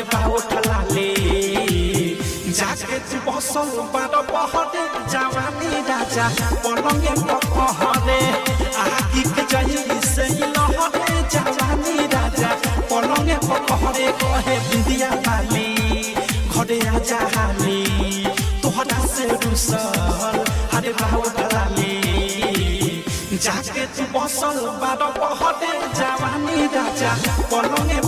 हरे बाबू ठलाले जाके तू बसल बार पहरे जवानी राजा पलंगे पहरे आगी के जही से लहरे जवानी राजा पलंगे पहरे कहे बिंदिया वाली घरे आजा हाली तोहरा से रुसल हरे बाबू ठलाले जाके तू बसल बार पहरे जवानी राजा पलंगे